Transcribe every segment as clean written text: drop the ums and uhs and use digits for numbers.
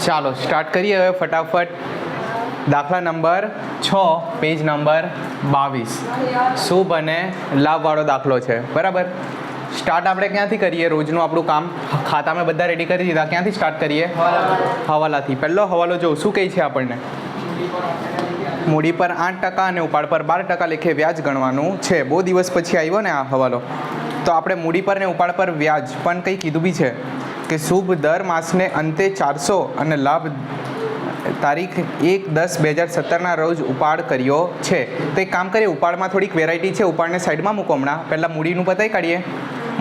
ચાલો સ્ટાર્ટ કરીએ હવે ફટાફટ. દાખલા નંબર 6 પેજ નંબર 22 શુભ અને લાભવાળો દાખલો છે. બરાબર. સ્ટાર્ટ આપણે ક્યાંથી કરીએ? રોજનું આપણું કામ ખાતામાં બધા રેડી કરી દીધા. ક્યાંથી સ્ટાર્ટ કરીએ? હવાલાથી. પહેલો હવાલો જો શું કહે છે આપણને? મૂડી પર 8% અને ઉપાડ પર 12% લેખે વ્યાજ ગણવાનું છે. બહુ દિવસ પછી આવ્યો ને આ હવાલો. તો આપણે મૂડી પર ને ઉપાડ પર વ્યાજ પણ કંઈ કીધું બી છે કે શુભ દર માસને અંતે 400 અને લાભ તારીખ 1/10/2017 રોજ ઉપાડ કર્યો છે. તો એક કામ કરીએ, ઉપાડમાં થોડીક વેરાયટી છે. ઉપાડને સાઈડમાં મૂકો હમણાં. પહેલાં મૂડીનું પતાવી કાઢીએ.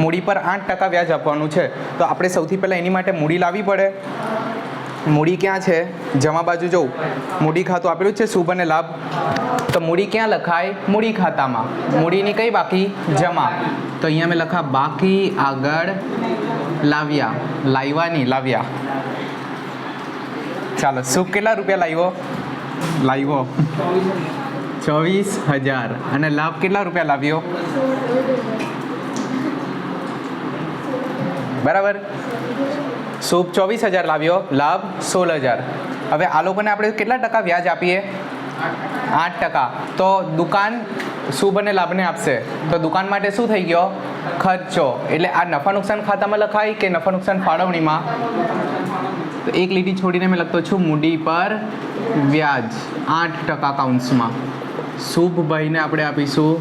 મૂડી પર 8% વ્યાજ આપવાનું છે. તો આપણે સૌથી પહેલાં એની માટે મૂડી લાવવી પડે. મૂડી ક્યાં છે? જમા બાજુ જોઉં. મૂડી ખાતું આપેલું છે શુભ અને લાભ. તો મૂડી ક્યાં લખાય? મૂડી ખાતામાં. મૂડીની કઈ બાકી? જમા. તો અહીંયા મેં લખા બાકી, આગળ લાવ્યા. લાવ્યા નહીં, લાવ્યા. ચાલો, શુભ કેટલા રૂપિયા લાવ્યો? 24,000. અને લાભ કેટલા રૂપિયા લાવ્યો? બરાબર. શુભ 24,000 લાવ્યો, લાભ 16,000. હવે આ લોકોને આપણે કેટલા ટકા વ્યાજ આપીએ? 8%. તો દુકાન શુભ અને લાભને આપશે. તો દુકાન માટે શું થઈ ગયો? ખર્ચો. એટલે આ નફા નુકસાન ખાતામાં લખાય કે નફા નુકસાન ફાળવણીમાં? તો એક લીટી છોડીને મેં લખતો છું મૂડી પર વ્યાજ 8% કાઉન્સમાં. શુભભાઈને આપણે આપીશું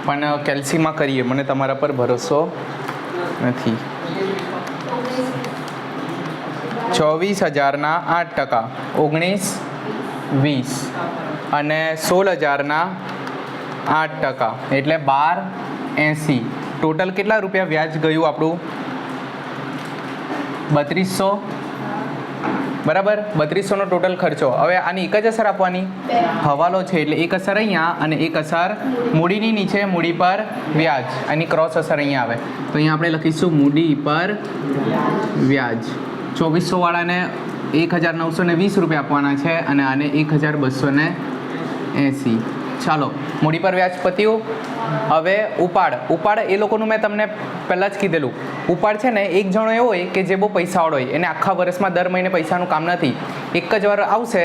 પણ કેલ્સીમાં કરીએ, મને તમારા પર ભરોસો નથી. 24,000 8%, 19,20 અને 16,000 8%, એટલે 12,80. ટોટલ કેટલા રૂપિયા વ્યાજ ગયું આપણું? 3200. બરાબર. 3200નો ટોટલ ખર્ચો. હવે આની એક જ અસર આપવાની, હવાલો છે એટલે એક અસર અહીંયા અને એક અસર મૂડીની નીચે, મૂડી પર વ્યાજ. આની ક્રોસ અસર અહીંયા આવે. તો અહીંયા આપણે લખીશું મૂડી પર વ્યાજ. 2400 વાળાને 1,920 રૂપિયા આપવાના છે અને આને 1,280. ચાલો, મૂડી પર વ્યાજ પત્યું. હવે ઉપાડ એ લોકોનું મેં તમને પહેલાં જ કીધેલું. ઉપાડ છે ને, એક જણો એવો હોય કે જે બહુ પૈસાવાળો હોય, એને આખા વર્ષમાં દર મહિને પૈસાનું કામ નથી. એક જ વાર આવશે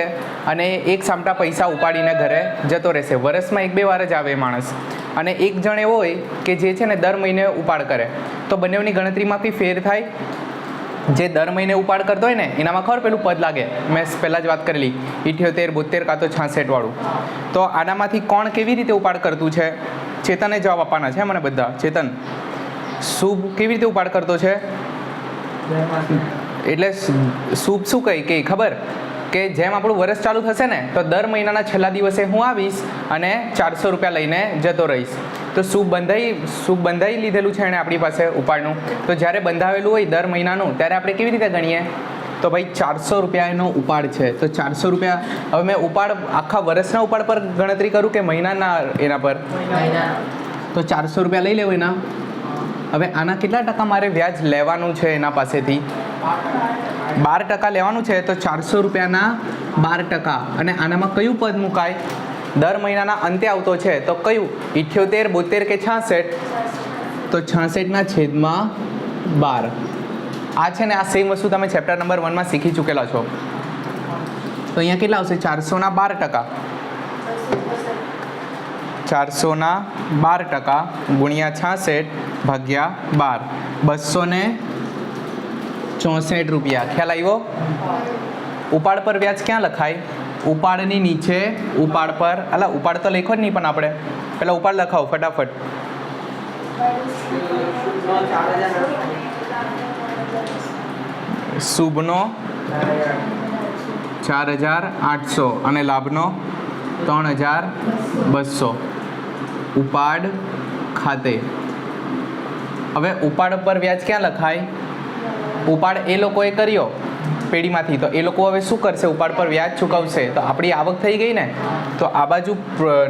અને એક સામટા પૈસા ઉપાડીને ઘરે જતો રહેશે. વર્ષમાં 1-2 વાર જ આવે માણસ. અને એક જણ એવો હોય કે જે છે ને દર મહિને ઉપાડ કરે. તો બંનેની ગણતરીમાં કંઈ ફેર થાય? જે દર મહિને ઉપાડ કરતો હોય ને એનામાં ખબર પેલું પદ લાગે, મેં પહેલાં જ વાત કરેલી 78, 72 કાં તો 66 વાળું. તો આનામાંથી કોણ કેવી રીતે ઉપાડ કરતું છે? ચેતને જવાબ આપવાના છે મને બધા. ચેતન, શુભ કેવી રીતે ઉપાડ કરતો છે? એટલે શુભ શું કહે કે ખબર કે જેમ આપણું વર્ષ ચાલુ થશે ને તો દર મહિનાના છેલ્લા દિવસે હું આવીશ અને 400 રૂપિયા લઈને જતો રહીશ. તો શુભ બંધાઈ લીધેલું છે એણે આપણી પાસે ઉપાડનું. તો જ્યારે બંધાવેલું હોય દર મહિનાનું ત્યારે આપણે કેવી રીતે ગણીએ? તો ભાઈ 400 રૂપિયા એનો ઉપાડ છે. તો 400 રૂપિયા. હવે મેં ઉપાડ આખા વર્ષના ઉપાડ પર ગણતરી કરું કે મહિનાના એના પર? તો 400 રૂપિયા લઈ લેવું એના. હવે આના કેટલા ટકા મારે વ્યાજ લેવાનું છે એના પાસેથી? 12% લેવાનું છે. તો 400 રૂપિયાના 12%. અને આનામાં કયું પદ મુકાય? દર મહિનાના અંતે આવતો છે તો કયું? 78, 72 કે 66? તો 66/12. આ છે ને, આ સેમ વસ્તુ તમે ચેપ્ટર નંબર 1માં શીખી ચૂકેલા છો. તો અહીંયા કેટલા આવશે? 400ના 12%. 400ના 12% ગુણ્યા 66/12. 264 રૂપિયા. ખ્યાલ આવ્યો? ઉપાડ પર વ્યાજ ક્યાં લખાય? ઉપાડની નીચે, ઉપાડ પર. ઉપાડ તો લખો જ નહીં, પણ આપણે પહેલાં ઉપાડ લખાવો ફટાફટ. શુભનો 4,800 અને લાભનો 3,200 ઉપાડ ખાતે. હવે ઉપાડ પર વ્યાજ ક્યાં લખાય? ઉપાડ એ લોકોએ કર્યો પેઢીમાંથી, તો એ લોકો હવે શું કરશે? ઉપાડ પર વ્યાજ ચૂકવશે. તો આપણી આવક થઈ ગઈ ને. તો આ બાજુ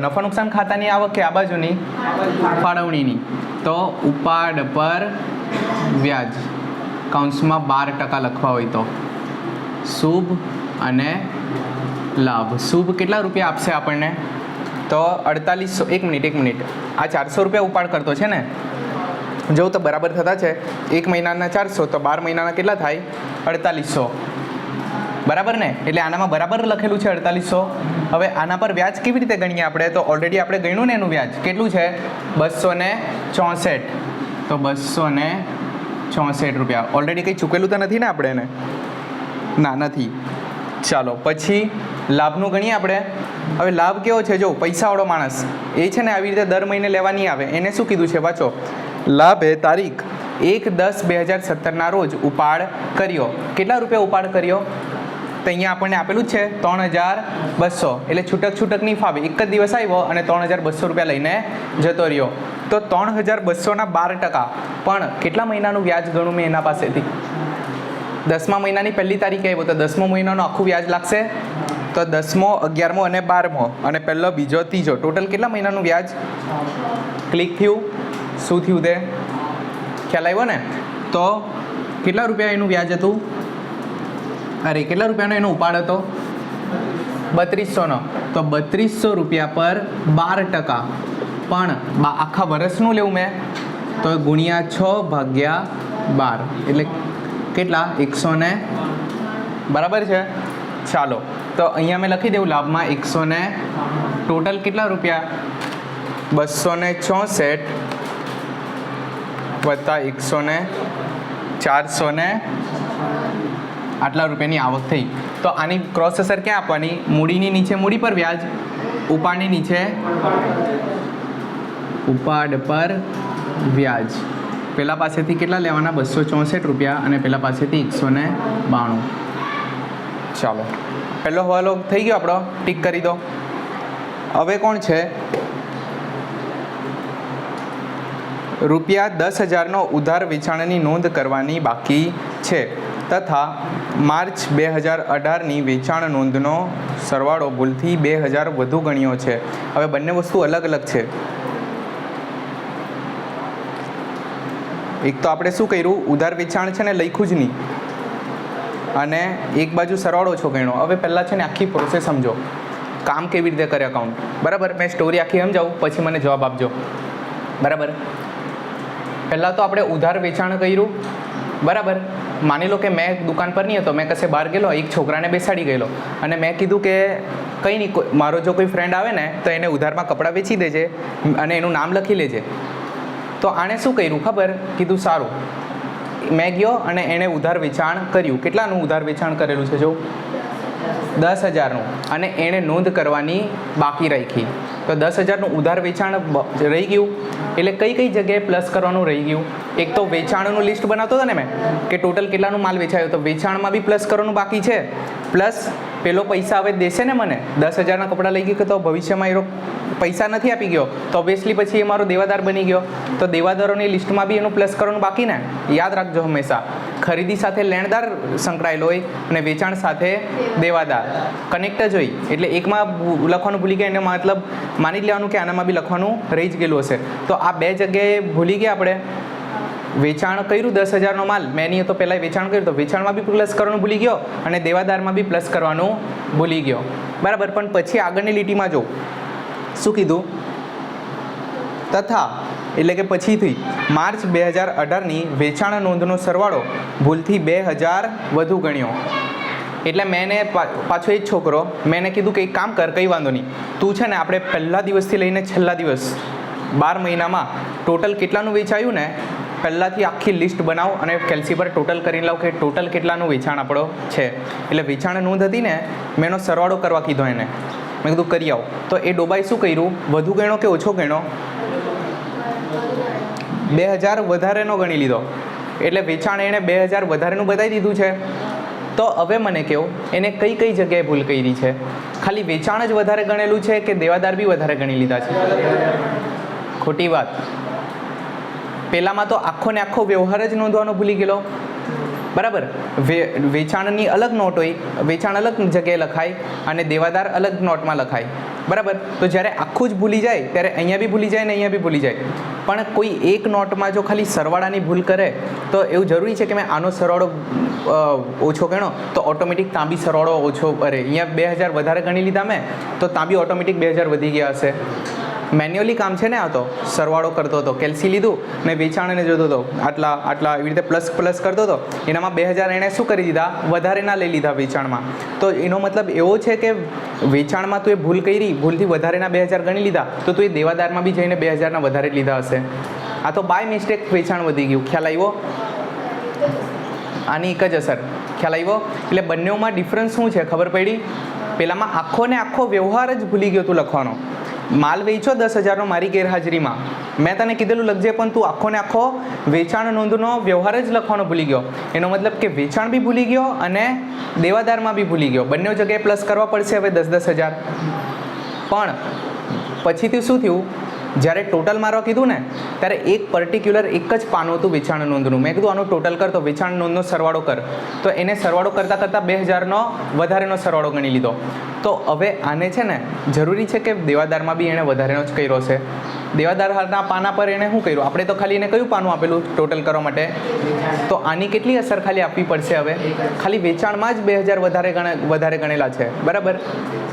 નફા નુકસાન ખાતાની આવક કે આ બાજુની? ફાળવણીની. તો ઉપાડ પર વ્યાજ કૌંસમાં 12% લખવા હોય તો શુભ અને લાભ. શુભ કેટલા રૂપિયા આપશે આપણને? તો 4800, એક મિનિટ, આ 400 રૂપિયા ઉપાડ કરતો છે ને, જો તો બરાબર થતા છે. 1 મહિનાના 400 તો 12 મહિનાના કેટલા થાય? 4800, બરાબર ને? એટલે આનામાં બરાબર લખેલું છે 4800. હવે આના પર વ્યાજ કેવી રીતે ગણીએ આપણે? તો ઓલરેડી આપણે ગણ્યું ને એનું વ્યાજ કેટલું છે? 264. તો 264 રૂપિયા. ઓલરેડી કંઈ ચૂકેલું તો નથી ને આપણે એને? ના, નથી. ચાલો પછી લાભનું ગણીએ આપણે. હવે લાભ કેવો છે? જો પૈસાવાળો માણસ એ છે ને આવી રીતે દર મહિને લેવા નહીં આવે. એને શું કીધું છે વાંચો? લાભે તારીખ 1/10/2017 રોજ ઉપાડ કર્યો. કેટલા રૂપિયા ઉપાડ કર્યો? તો અહીંયા આપણને આપેલું જ છે 3200. એટલે છૂટક નહીં ફાવે. એક જ દિવસ આવ્યો અને 3200 રૂપિયા લઈને જતો રહ્યો. તો 3200ના 12%. પણ કેટલા મહિનાનું વ્યાજ ગણું મેં એના પાસેથી? 10મા મહિનાની પહેલી તારીખે આવ્યો તો 10મો મહિનાનું આખું વ્યાજ લાગશે. તો 10મો, 11મો અને 12મો અને પહેલો, બીજો, ત્રીજો ટોટલ કેટલા મહિનાનું વ્યાજ? ક્લિક થયું? શું થયું તે ખ્યાલ આવ્યો ને? તો કેટલા રૂપિયા એનું વ્યાજ હતું? અરે કેટલા રૂપિયાનો એનો ઉપાડ હતો? 3200નો. તો 3200 રૂપિયા પર 12%. પણ આખા વર્ષનું લેવું મેં તો ગુણ્યા 6/12 એટલે કેટલા? 100 ને, બરાબર છે? ચાલો તો અહીંયા મેં લખી દઉં લાભમાં 100 ને ટોટલ કેટલા રૂપિયા? 264 વત્તા 100 ને 400 ને આટલા રૂપિયાની આવક થઈ. તો આની ક્રોસ અસર ક્યાં આપવાની? મૂડીની નીચે મૂડી પર વ્યાજ, ઉપાડની નીચે ઉપાડ પર વ્યાજ. પેલા પાસેથી કેટલા લેવાના? 264 રૂપિયા અને પેલા પાસેથી 192. ચાલો પહેલો હવાલો થઈ ગયો આપણો, ટીક કરી દો. હવે કોણ છે? રૂપિયા 10,000નો ઉધાર વેચાણની નોંધ કરવાની બાકી છે તથા માર્ચ 2018ની વેચાણ નોંધનો સરવાળો ભૂલથી 2000 વધુ ગણ્યો છે. હવે બંને વસ્તુ અલગ અલગ છે. એક તો આપણે શું કર્યું? ઉધાર વેચાણ છે ને લખ્યું જ નહીં અને એક બાજુ સરવાળો છો ગણ્યો. હવે પહેલાં છે ને આખી પ્રોસેસ સમજો, કામ કેવી રીતે કરે અકાઉન્ટ. બરાબર? મેં સ્ટોરી આખી સમજાવું પછી મને જવાબ આપજો. બરાબર? પહેલાં તો આપણે ઉધાર વેચાણ કર્યું. બરાબર? માની લો કે મેં દુકાન પર નહીં હતો, મેં કશે બહાર ગયેલો, એક છોકરાને બેસાડી ગયેલો અને મેં કીધું કે કંઈ નહીં, મારો જો કોઈ ફ્રેન્ડ આવે ને તો એને ઉધારમાં કપડાં વેચી દેજે અને એનું નામ લખી લેજે. તો આણે શું કર્યું ખબર? કીધું સારું. મેં ગયો અને એણે ઉધાર વેચાણ કર્યું. કેટલાનું ઉધાર વેચાણ કરેલું છે? જો 10,000નું. અને એણે નોંધ કરવાની બાકી રાખી. તો 10,000નું ઉધાર વેચાણ રહી ગયું. એટલે કઈ જગ્યાએ પ્લસ કરવાનું રહી ગયું? એક તો વેચાણનું લિસ્ટ બનાવતો હતો ને મેં કે ટોટલ કેટલાનું માલ વેચાયો, તો વેચાણમાં બી પ્લસ કરવાનું બાકી છે. પ્લસ પેલો પૈસા હવે દેશે ને મને, 10,000ના કપડાં લઈ ગયો તો ભવિષ્યમાં એ પૈસા નથી આપી ગયો તો ઓબ્વિયસલી પછી એ મારો દેવાદાર બની ગયો. તો દેવાદારોની લિસ્ટમાં બી એનું પ્લસ કરવાનું બાકી ને. યાદ રાખજો હંમેશા, ખરીદી સાથે લેણદાર સંકળાયેલો હોય અને વેચાણ સાથે દેવાદાર કનેક્ટ જ હોય. એટલે એકમાં લખવાનું ભૂલી ગયા એને મતલબ માની જ લેવાનું કે આનામાં બી લખવાનું રહી જ ગયેલું હશે. તો આ બે જગ્યાએ ભૂલી ગયા આપણે. વેચાણ કર્યું 10,000નો માલ, મેં નહીં તો પહેલાં વેચાણ કર્યું તો વેચાણમાં બી પ્લસ કરવાનું ભૂલી ગયો અને દેવાદારમાં બી પ્લસ કરવાનું ભૂલી ગયો. બરાબર? પણ પછી આગળની લીટીમાં જો શું કીધું? તથા એટલે કે પછીથી માર્ચ 2018ની વેચાણ નોંધનો સરવાળો ભૂલથી 2000 વધુ ગણ્યો. એટલે મેં પાછો એ જ છોકરો, મેં કીધું કે એક કામ કર, કંઈ વાંધો નહીં, તું છે ને આપણે પહેલા દિવસથી લઈને છેલ્લા દિવસ 12 મહિનામાં ટોટલ કેટલાનું વેચાયું ને પહેલાંથી આખી લિસ્ટ બનાવ અને કેલ્સી પર ટોટલ કરીને લાવ કે ટોટલ કેટલાનું વેચાણ આપણો છે. એટલે વેચાણ નોંધ હતી ને, મેં એનો સરવાળો કરવા કીધો એને. મેં કીધું કરી આવો. તો એ ડોબાઈ શું કર્યું? વધુ ગણ્યો કે ઓછો ગણ્યો? 2000 વધારેનો ગણી લીધો. એટલે વેચાણ એણે 2000 વધારેનું બતાવી દીધું છે. તો હવે મને કહો એને કઈ જગ્યાએ ભૂલ કરી છે? ખાલી વેચાણ જ વધારે ગણેલું છે કે દેવાદાર બી વધારે ગણી લીધા છે? ખોટી વાત. પહેલામાં તો આખો ને આખો વ્યવહાર જ નોંધવાનો ભૂલી ગયેલો. બરાબર? વેચાણની અલગ નોટ હોય, વેચાણ અલગ જગ્યાએ લખાય અને દેવાદાર અલગ નોટમાં લખાય. બરાબર? તો જ્યારે આખું જ ભૂલી જાય ત્યારે અહીંયા બી ભૂલી જાય ને અહીંયા બી ભૂલી જાય. પણ કોઈ એક નોટમાં જો ખાલી સરવાળાની ભૂલ કરે તો એવું જરૂરી છે કે મેં આનો સરવાળો ઓછો ગણો તો ઓટોમેટિક ત્યાં બી સરવાળો ઓછો, અરે અહીંયા 2000 વધારે ગણી લીધા મેં તો ત્યાં બી ઓટોમેટિક 2000 વધી ગયા હશે. મેન્યુઅલી કામ છે ને આ તો. સરવાળો કરતો હતો, કેલ્સી લીધું ને વેચાણને જોતો હતો, આટલા આટલા એવી રીતે પ્લસ પ્લસ કરતો હતો, એનામાં 2000 એણે શું કરી દીધા, વધારેના લઈ લીધા વેચાણમાં. તો એનો મતલબ એવો છે કે વેચાણમાં તું એ ભૂલ કરી, ભૂલથી વધારેના 2000 ગણી લીધા તો તું એ દેવાદારમાં બી જઈને 2000ના વધારે જ લીધા હશે. આ તો બાય મિસ્ટેક વેચાણ વધી ગયું. ખ્યાલ આવ્યો? આની એક જ અસર. ખ્યાલ આવ્યો? એટલે બંનેમાં ડિફરન્સ શું છે ખબર પડી? પેલામાં આખો ને આખો વ્યવહાર જ ભૂલી ગયો તું લખવાનો. માલ વેચો 10,000નો મારી ગેરહાજરીમાં, મેં તને કીધેલું લખજે, પણ તું આખો ને આખો વેચાણ નોંધનો વ્યવહાર જ લખવાનો ભૂલી ગયો. એનો મતલબ કે વેચાણ બી ભૂલી ગયો અને દેવાદારમાં બી ભૂલી ગયો. બંને જગ્યાએ પ્લસ કરવા પડશે હવે 10,000. પણ પછીથી શું થયું, જ્યારે ટોટલ મારવા કીધું ને ત્યારે એક પર્ટિક્યુલર એક જ પાનું હતું વેચાણ નોંધનું. મેં કીધું આનું ટોટલ કર તો વેચાણ નોંધનો સરવાળો કર, તો એને સરવાળો કરતાં કરતાં 2000નો વધારેનો સરવાળો ગણી લીધો. તો હવે આને છે ને જરૂરી છે કે દેવાદારમાં બી એણે વધારેનો જ કર્યો છે. દેવાદારના પાના પર એણે શું કર્યું, આપણે તો ખાલી એને કયું પાનું આપેલું ટોટલ કરવા માટે, તો આની કેટલી અસર ખાલી આપવી પડશે હવે, ખાલી વેચાણમાં જ 2000 વધારે ગણેલા છે. બરાબર?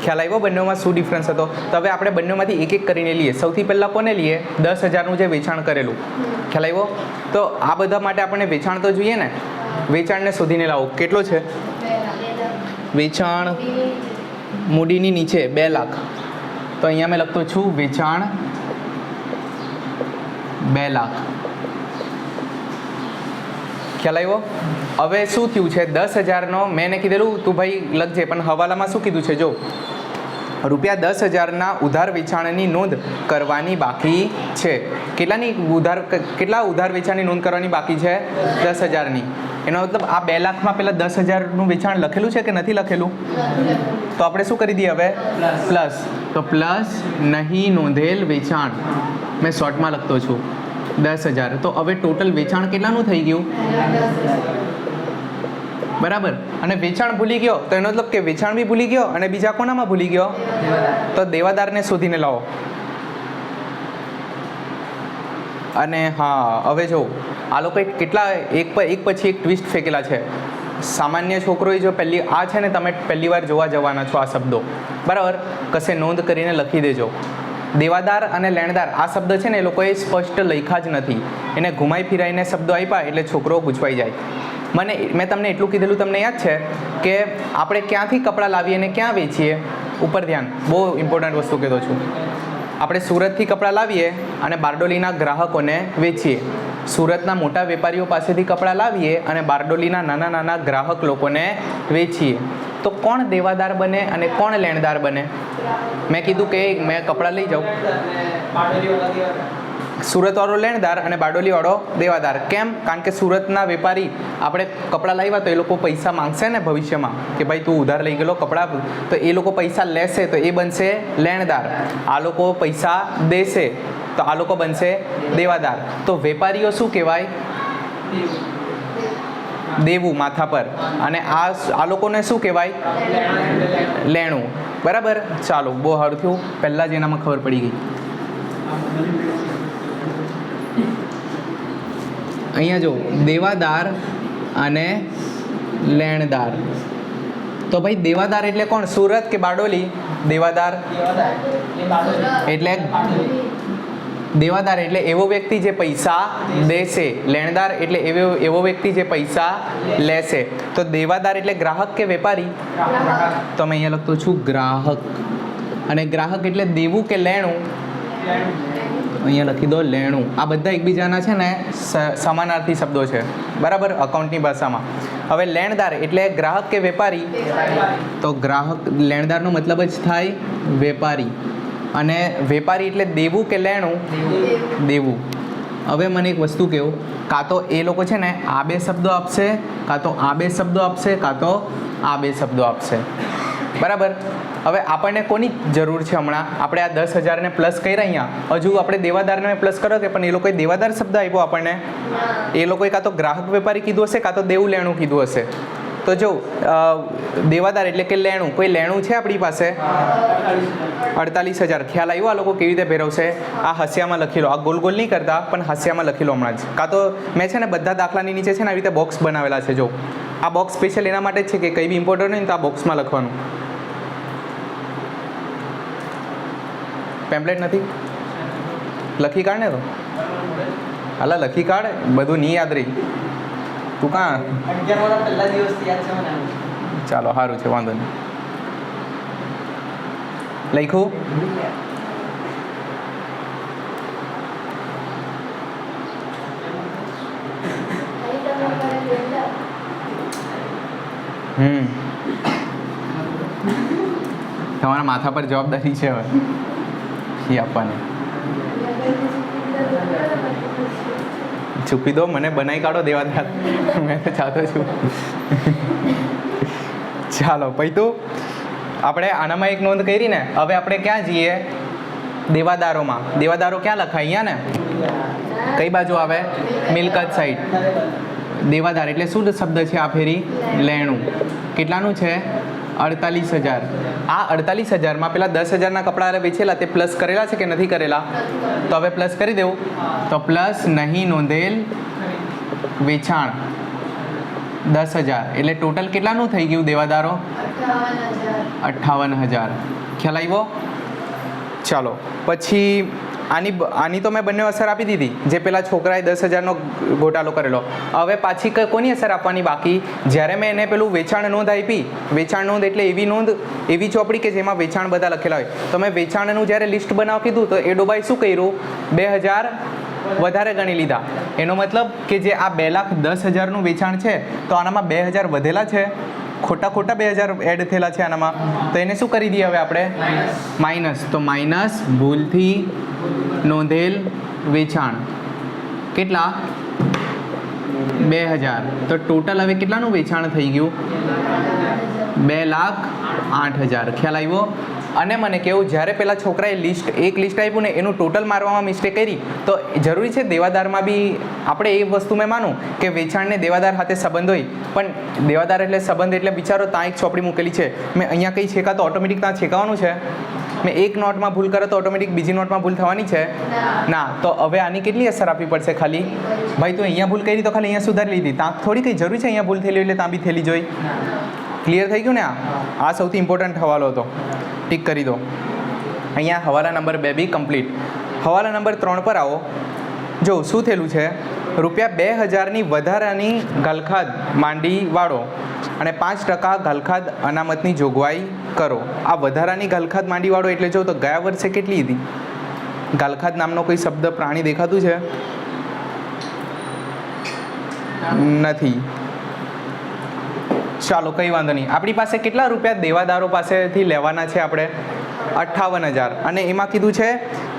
ખ્યાલ આવ્યો બંનેમાં શું ડિફરન્સ હતો? તો હવે આપણે બંનેમાંથી એક એક કરીને લઈએ. સૌથી પહેલાં કોને લઈએ? 10,000નું જે વેચાણ કરેલું. ખ્યાલ આવ્યો? તો આ બધા માટે આપણને વેચાણ તો જોઈએ ને, વેચાણને શોધીને લાવો. કેટલો છે વેચાણ? મૂડીની નીચે 2 લાખ. તો અહીંયા મેં લખતો છું વેચાણ 2 લાખ. ખ્યાલ આવ્યો? હવે શું થયું છે, 10,000નો મેં એને કીધેલું તું ભાઈ લખજે, પણ હવાલામાં શું કીધું છે જો, રૂપિયા 10,000ના ઉધાર વેચાણની નોંધ કરવાની બાકી છે. કેટલા ઉધાર વેચાણની નોંધ કરવાની બાકી છે? 10,000ની. એનો મતલબ આ 2 લાખમાં પહેલાં 10,000નું વેચાણ લખેલું છે કે નથી લખેલું? તો આપણે શું કરી દઈએ હવે? પ્લસ. તો પ્લસ નહીં નોંધેલ વેચાણ મેં શોર્ટમાં લખતો છું 10,000. તો હવે ટોટલ વેચાણ કેટલાનું થઈ ગયું? બરાબર. અને વેચાણ ભૂલી ગયો તો એનો મતલબ કે વેચાણ બી ભૂલી ગયો અને બીજા કોનામાં ભૂલી ગયો? તો દેવાદારને શોધીને લાવો. અને હા, હવે જો આ લોકોએ કેટલા એક પછી એક ટ્વિસ્ટ ફેંકેલા છે. સામાન્ય છોકરોએ જો આ છે ને, તમે પહેલી વાર જોવા જવાના છો આ શબ્દો, બરાબર? કશે નોંધ કરીને લખી દેજો. દેવાદાર અને લેણદાર આ શબ્દ છે ને એ લોકોએ સ્પષ્ટ લખ્યા જ નથી, એને ઘુમાઈ ફિરાઈને શબ્દો આપ્યા એટલે છોકરો ગૂંચવાઈ જાય. મેં તમને એટલું કીધેલું, તમને યાદ છે કે આપણે ક્યાંથી કપડાં લાવીએ અને ક્યાં વેચીએ? ઉપર ધ્યાન, બહુ ઇમ્પોર્ટન્ટ વસ્તુ કહેતો છું. આપણે સુરતથી કપડાં લાવીએ અને બારડોલીના ગ્રાહકોને વેચીએ. સુરતના મોટા વેપારીઓ પાસેથી કપડાં લાવીએ અને બારડોલીના નાના નાના ગ્રાહક લોકોને વેચીએ. તો કોણ દેવાદાર બને અને કોણ લેણદાર બને? મેં કીધું કે મેં કપડાં લઈ જાઉં, સુરતવાળો લેણદાર અને બારડોલીવાળો દેવાદાર. કેમ? કારણ કે સુરતના વેપારી આપણે કપડાં લાવ્યા તો એ લોકો પૈસા માંગશે ને ભવિષ્યમાં કે ભાઈ તું ઉધાર લઈ ગયેલો કપડાં, તો એ લોકો પૈસા લેશે તો એ બનશે લેણદાર. આ લોકો પૈસા દેશે તો આ લોકો બનશે દેવાદાર. તો વેપારીઓ શું કહેવાય? દેવું માથા પર. અને આ લોકોને શું કહેવાય? લેણું. બરાબર? ચાલો, બહુ સારું થયું, પહેલાં જ એનામાં ખબર પડી ગઈ. અહીંયા જો દેવાદાર અને લેણદાર. તો ભાઈ દેવાદાર એટલે કોણ? સુરત કે બારડોલી? દેવાદાર એટલે દેવાદાર એટલે એવો વ્યક્તિ જે પૈસા દેશે, લેણદાર એટલે એવો વ્યક્તિ જે પૈસા લેશે. તો દેવાદાર એટલે ગ્રાહક કે વેપારી? તો મેં અહીંયા લખતો છું ગ્રાહક. અને ગ્રાહક એટલે દેવું કે લેણું? અહીંયા લખી દો લેણું. આ બધા એકબીજાના છે ને સમાનાર્થી શબ્દો છે, બરાબર, અકાઉન્ટની ભાષામાં. હવે લેણદાર એટલે ગ્રાહક કે વેપારી? તો ગ્રાહક, લેણદારનો મતલબ જ થાય વેપારી. અને વેપારી એટલે દેવું કે લેણું? દેવું. હવે મને એક વસ્તુ કહો, કાં તો એ લોકો છે ને આ 2 શબ્દો આપશે, કાં તો આ 2 શબ્દો આપશે, કાં તો આ 2 શબ્દો આપશે. બરાબર? હવે આપણને કોની જરૂર છે હમણાં? આપણે આ 10,000ને પ્લસ કર્યા, અહીંયા હજુ આપણે દેવાદારને પ્લસ કરો કે, પણ એ લોકોએ દેવાદાર શબ્દ આપ્યો આપણને. એ લોકોએ કાં તો ગ્રાહક વેપારી કીધું હશે, કાં તો દેવું લેણું કીધું હશે. તો જો દેવાદાર એટલે કે લેણું, કોઈ લેણું છે આપણી પાસે 48,000. ખ્યાલ આવ્યો આ લોકો કેવી રીતે ફેરવશે? આ હાસ્યામાં લખી લો, આ ગોલ ગોલ નહીં કરતા પણ હાસ્યામાં લખી લો હમણાં જ. કાં તો મેં છે ને બધા દાખલાની નીચે છે ને આવી રીતે બોક્સ બનાવેલા છે. જો આ બોક્સ સ્પેશિયલ એના માટે જ છે કે કંઈ બી ઇમ્પોર્ટન્ટ હોય ને તો આ બોક્સમાં લખવાનું. પેમ્પલેટ નથી? લખી કાઢ ને તો હાલા લખી કાઢ, બધું નહીં યાદ રહી. તું કાં? ચાલો સારું છે, વાંધો નહીં. લખ્યું? તમારા માથા પર જવાબદારી છે હવે ફી આપવાની. ચૂપી દો, મને બનાવી કાઢો દેવાદાર, મેં તો ચાહતો છું. ચાલો પૈતું આપણે આનામાં એક નોંધ કરી ને. હવે આપણે ક્યાં જઈએ? દેવાદારોમાં. દેવાદારો ક્યાં લખાય? અહીંયા ને. કઈ બાજુ આવે? મિલકત સાઈડ. દેવાદાર એટલે શું શબ્દ છે આ ફેરી? લેણું. કેટલાનું છે? 48,000. આ 48,000માં પેલા 10,000ના કપડાં વેચેલા તે પ્લસ કરેલા છે કે નથી કરેલા? તો હવે પ્લસ કરી દેવું. તો પ્લસ નહીં નોંધેલ વેચાણ 10,000 એટલે ટોટલ કેટલાનું થઈ ગયું દેવાદારો? 58,000. ખ્યાલ આવ્યો? ચાલો પછી આની તો મેં બંને અસર આપી દીધી. જે પેલા છોકરાએ 10,000નો ગોટાળો કરેલો. હવે પાછી કોની અસર આપવાની બાકી? જ્યારે મેં એને પેલું વેચાણ નોંધ આપી. વેચાણ નોંધ એટલે એવી નોંધ, એવી ચોપડી કે જેમાં વેચાણ બધા લખેલા હોય. તો મેં વેચાણનું જ્યારે લિસ્ટ બનાવ કીધું તો એ ડોબાઈ શું કર્યું? 2,000 વધારે ગણી લીધા. એનો મતલબ કે જે આ 2,10,000નું વેચાણ છે તો આનામાં 2,000 વધેલા છે, ખોટા 2,000 એડ થયેલા છે આનામાં. તો એને શું કરી દઈએ હવે આપણે? માઇનસ. તો માઇનસ ભૂલથી નોંધેલ વેચાણ કેટલા? 2,000. તો ટોટલ હવે કેટલાનું વેચાણ થઈ ગયું? 2,08,000. ખ્યાલ આવ્યો? અને મને કેવું, જ્યારે પેલા છોકરાએ એક લિસ્ટ આપ્યું ને એનું ટોટલ મારવામાં મિસ્ટેક કરી, તો જરૂરી છે દેવાદારમાં બી આપણે એ વસ્તુ મેં માનું કે વેચાણને દેવાદાર સાથે સંબંધ હોય, પણ દેવાદાર એટલે સંબંધ એટલે વિચારો ત્યાં એક ચોપડી મૂકેલી છે. મેં અહીંયા કંઈ છેકા તો ઓટોમેટિક ત્યાં છેકાવાનું છે. મેં એક નોટમાં ભૂલ કરે તો ઓટોમેટિક બીજી નોટમાં ભૂલ થવાની છે ના. તો હવે આની કેટલી અસર આપવી પડશે? ખાલી ભાઈ તું અહીંયા ભૂલ કરી તો ખાલી અહીંયા સુધારી લીધી, ત્યાં થોડી કંઈ જરૂરી છે અહીંયા ભૂલ થયેલી એટલે ત્યાં બી થયેલી જોઈ. ક્લિયર થઈ ગયું ને? આ સૌથી ઇમ્પોર્ટન્ટ હવાલો હતો. ટીક કરી દો. અહીંયા હવાલા નંબર 2 બી કમ્પ્લીટ. હવાલા નંબર 3 પર આવો. જો શું થયેલું છે? ₹2,000ની વધારાની ગાલખાદ માંડી વાળો અને 5% ગાલખાદ અનામતની જોગવાઈ કરો. આ વધારાની ગાલખાદ માંડી વાળો એટલે જો તો ગયા વર્ષે કેટલી હતી? ગાલખાદ નામનો કોઈ શબ્દ પ્રાણી દેખાતું છે? નથી. ચાલો કંઈ વાંધો નહીં. આપણી પાસે કેટલા રૂપિયા દેવાદારો પાસેથી લેવાના છે આપણે? 58,000. અને એમાં કીધું છે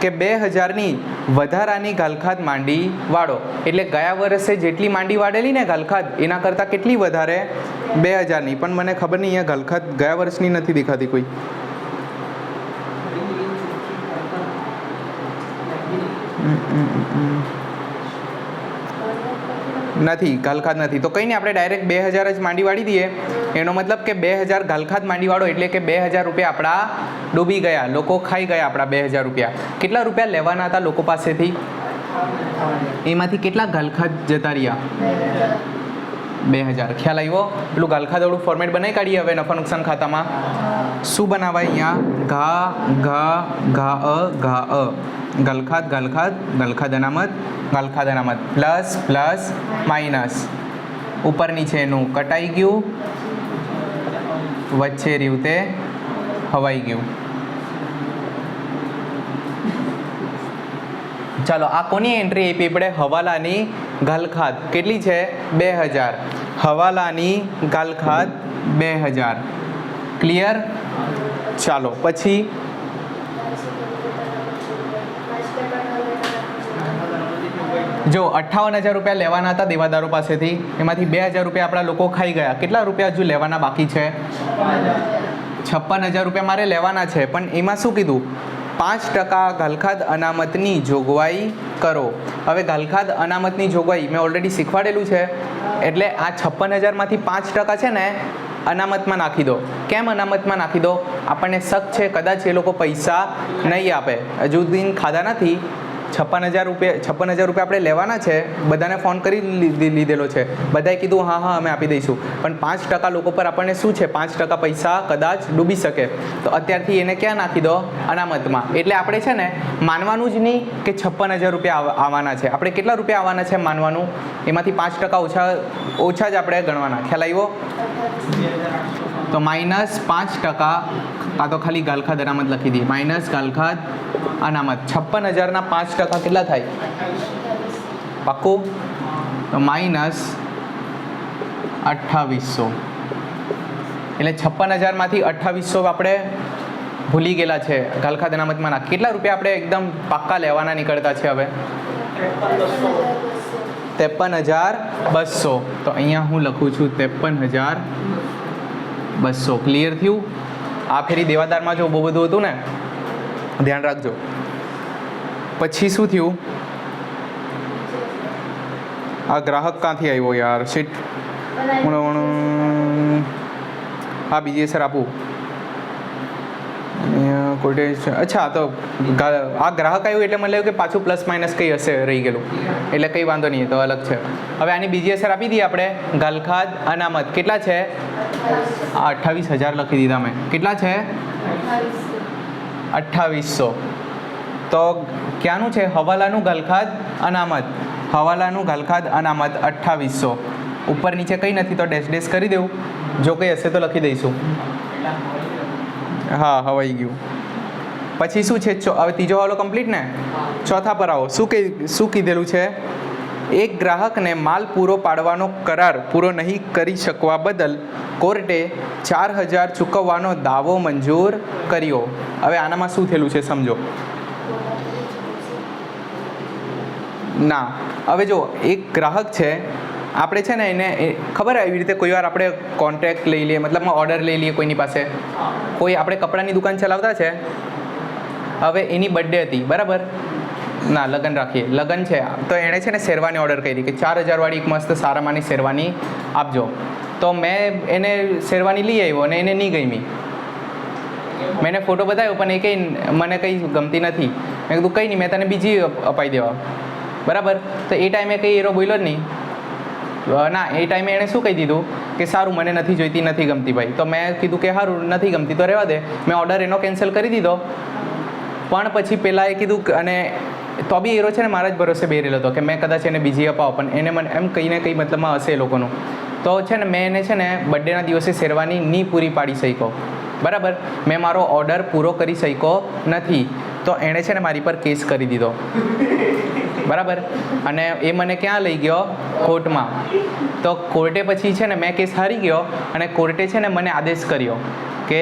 કે 2,000ની વધારાની ગાલખાદ માંડી વાળો એટલે ગયા વર્ષે જેટલી માંડી વાળેલી ને ગાલખાદ એના કરતાં કેટલી વધારે? 2,000ની. પણ મને ખબર નહીં, અહીંયા ગાલખાદ ગયા વર્ષની નથી દેખાતી કોઈ. નથી, ગાલખાદ નથી. તો કંઈ નહીં, આપણે ડાયરેક્ટ 2,000 જ માંડી વાળી દઈએ. એનો મતલબ કે 2,000 ગાલખાદ માંડી વાળો એટલે કે 2,000 રૂપિયા આપણા ડૂબી ગયા, લોકો ખાઈ ગયા આપણા 2,000 રૂપિયા. કેટલા રૂપિયા લેવાના હતા લોકો પાસેથી? એમાંથી કેટલા ગાલખાદ જતા રહ્યા? 2,000. ખ્યાલ આવ્યો? પેલું ગાલખાદવાળું ફોર્મેટ બનાવી કાઢીએ હવે નફા નુકસાન ખાતામાં. શું બનાવાય અહીંયા? ઘા ગાલખાદ ગાલખાદ અનામત પ્લસ પ્લસ માઇનસ ઉપર નીચેનું કટાઈ ગયું, વચ્ચે રહ્યું તે હવાઈ ગયું. ચાલો આ કોની એન્ટ્રી આપી આપણે? હવાલાની ગાલખાદ કેટલી છે? 2,000. હવાલાની ગાલખાદ 2,000. ક્લિયર? ચાલો પછી જો 58,000 રૂપિયા લેવાના હતા દેવાદારો પાસેથી, એમાંથી 2,000 રૂપિયા આપણા લોકો ખાઈ ગયા. કેટલા રૂપિયા હજુ લેવાના બાકી છે? 56,000 રૂપિયા મારે લેવાના છે. પણ એમાં શું કીધું? 5% ઘાલખાદ અનામતની જોગવાઈ કરો. હવે ઘાલખાદ અનામતની જોગવાઈ મેં ઓલરેડી શીખવાડેલું છે, એટલે આ 56,000માંથી 5% છે ને અનામતમાં નાખી દો. કેમ અનામતમાં નાખી દો? આપણને શક છે કદાચ એ લોકો પૈસા નહીં આપે, હજુ દિન ખાધા નથી. 56,000 રૂપિયા આપણે લેવાના છે, બધાને ફોન કરી લીધેલો છે, બધાએ કીધું હા હા અમે આપી દઈશું, પણ 5% લોકો પર આપણને શું છે 5% પૈસા કદાચ ડૂબી શકે, તો અત્યારથી એને ક્યાં નાખી દો? અનામતમાં. એટલે આપણે છે ને માનવાનું જ નહીં કે 56,000 રૂપિયા આવવાના છે, આપણે કેટલા રૂપિયા આવવાના છે માનવાનું, એમાંથી 5% ઓછા જ આપણે ગણવાના. ખ્યાલ આવ્યો? તો -5%, કાં તો ખાલી ઘાલખાદ અનામત લખી દઈએ, માઇનસ ઘાલખાદ અનામત. 56,000ના 5% કેટલા થાય? પાક્કું? તો -2800. એટલે 56,000માંથી 2800 આપણે ભૂલી ગયેલા છે ઘાલખાદ અનામતમાં નાખ. કેટલા રૂપિયા આપણે એકદમ પાક્કા લેવાના નીકળતા છે હવે? 53,200. તો અહીંયા હું લખું છું 53,200. ક્લિયર થયું? આ ફેરી દેવાદારમાં જો બહુ બધું હતું ને, ધ્યાન રાખજો. પછી શું થયું? આ ગ્રાહક ક્યાંથી આવ્યો યાર? સીટ હા બીજી સર આપું. અચ્છા, તો આ ગ્રાહક આવ્યું એટલે મને લાગ્યું કે પાછું પ્લસ માઇનસ કંઈ હશે રહી ગયેલું, એટલે કંઈ વાંધો નહીં, તો અલગ છે. હવે આની બીજી અસર આપી દઈએ આપણે. ઘાલખાદ અનામત કેટલા છે? 28,000 લખી દીધા મેં. કેટલા છે? 2800. તો ક્યાંનું છે? હવાલાનું ઘાલખાદ અનામત. હવાલાનું ઘાલખાદ અનામત 2800. ઉપર નીચે કંઈ નથી તો ડેશ ડેશ કરી દેવું, જો કંઈ હશે તો લખી દઈશું. હા હવાઈ ગયું. પછી શું છે? હવે ત્રીજો હવાલો કમ્પ્લીટ ને? ચોથા પર આવો. શું કીધેલું છે? એક ગ્રાહકને માલ પૂરો પાડવાનો કરાર પૂરો નહીં કરી શકવા બદલ કોર્ટે 4,000 ચૂકવવાનો દાવો મંજૂર કર્યો. હવે આનામાં શું થયેલું છે સમજો. ના, હવે જો એક ગ્રાહક છે, આપણે છે ને એને ખબર આવી રીતે કોઈ વાર આપણે કોન્ટ્રાક્ટ લઈ લઈએ, મતલબમાં ઓર્ડર લઈ લઈએ કોઈની પાસે. કોઈ આપણે કપડાની દુકાન ચલાવતા છે, હવે એની બર્થડે હતી, બરાબર? ના, લગ્ન રાખીએ, લગ્ન છે, તો એણે છે ને શેરવાની ઓર્ડર કરી કે 4,000 વાળી એક મસ્ત સારામાંની શેરવાની આપજો. તો મેં એને શેરવાની લઈ આવ્યો અને એને નહીં ગમી. મેં એને ફોટો બતાવ્યો પણ એ કંઈ મને કંઈ ગમતી નથી. મેં કીધું કંઈ નહીં, મેં તને બીજી અપાઈ દેવા, બરાબર? તો એ ટાઈમે કંઈ એરો બોલ્યો જ નહીં. ના, એ ટાઈમે એણે શું કહી દીધું કે સારું મને નથી જોઈતી, નથી ગમતી ભાઈ. તો મેં કીધું કે સારું નથી ગમતી તો રહેવા દે, મેં ઓર્ડર એનો કેન્સલ કરી દીધો. પણ પછી પહેલાં એ કીધું, અને તો બી એરો છે ને મારા જ ભરોસે બેરેલો હતો કે મેં કદાચ એને બીજી અપાવ, પણ એને મને એમ કંઈ ને કંઈ મતલબમાં હશે એ લોકોનું. તો છે ને મેં એને છે ને બર્થડેના દિવસે શેરવાની નહીં પૂરી પાડી શક્યો, બરાબર? મેં મારો ઓર્ડર પૂરો કરી શક્યો નથી, તો એણે છે ને મારી પર કેસ કરી દીધો, બરાબર? અને એ મને ક્યાં લઈ ગયો? કોર્ટમાં. તો કોર્ટે પછી છે ને મેં કેસ હારી ગયો, અને કોર્ટે છે ને મને આદેશ કર્યો કે